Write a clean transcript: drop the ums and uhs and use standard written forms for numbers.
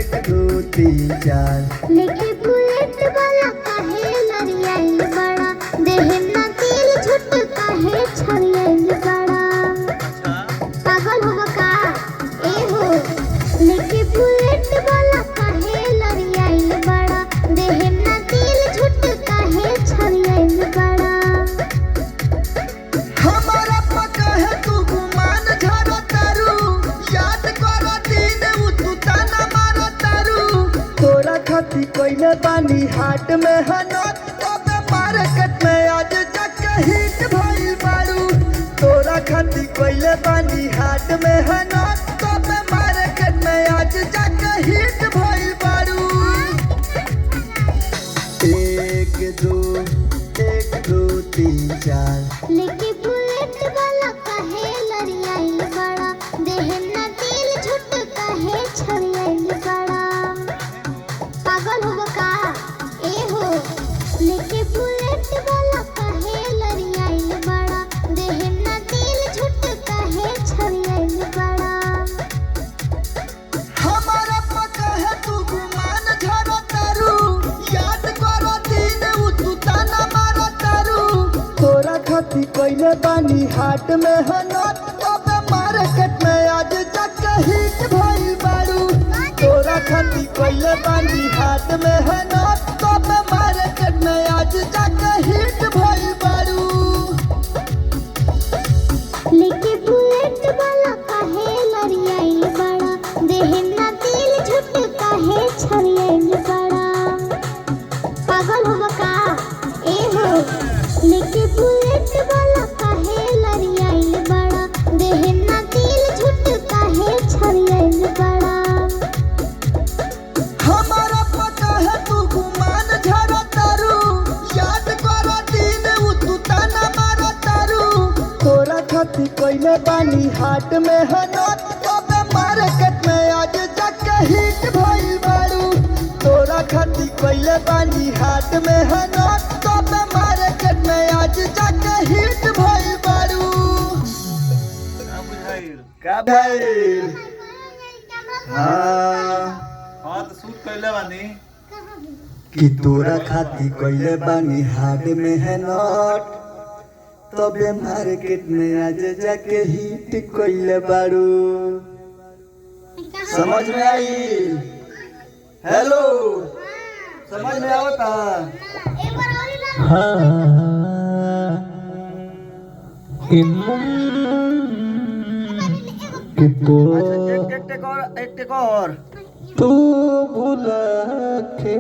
दो तीन चार लेके बुलेट वाला काहे लड़ियाइल बड़ा देहे ना दिल झुट काहे छड़ियाइल बड़ा पागल हो का ए हो लेके बुलेट वाला काहे लड़ियाइल बड़ा देहे ना दिल झुट काहे छड़ियाइल बड़ा हमारा पका है तू गुमान झरो तारू याद करो दिन तू ताना मारो तारू तोरा खाती कोइले बानी हाट में हनत तबे मार्केट में आज जाके हिट भइल बारू तोरा खाती कोइले बानी हाट में हनत तबे मार्केट में आज जाके हिट भइल बारू एक दो तीन चार लेके बुलेट वाला काहे लड़ियाइल बड़ा देहे ना दिल झुट काहे छड़ियाइल बड़ा पागल हो का ए हो लेके बुलेट वाला काहे लड़ियाइल बड़ा देहे ना दिल झुट काहे छड़ियाइल बड़ा हमारा पका है तू गुमान झरो तारू याद करो दिन तू ताना मारो तारू तोरा खाती कोइले बानी हाट में हनत तबे मार्केट में आज जाके हिट भइल बारू तोरा खाती कोइले बानी हाट में हनत तबे मार्केट में आज जाके हिट भइल बारू लेके बुलेट वाला काहे लड़ियाइल बड़ा देहे ना दिल झुट काहे छड़ियाइल बड़ा पागल हो का ए हो लेके बुलेट वाला काहे लड़ियाइल बड़ा देहे ना दिल झुट काहे छड़ियाइल बड़ा हमारा पका है तू गुमान झरो तारू याद करो दिन तू ताना मारो तारू तोरा खाती कोइले बानी हाट में हनत तबे मार्केट में आज जाके हिट भइल बारू तोरा खाती कोइले बानी हाट में हनत तबे मार्केट में आज जाके हिट भइल बारू का भइल हाँ तो शूट कैले बानी कि तोरा खाती कोइले बानी हाट में है नोट तबे मार्केट में आज जाके हिट कोइले बारू समझ में आई हेलो समझ में आवता एक और तू भूला के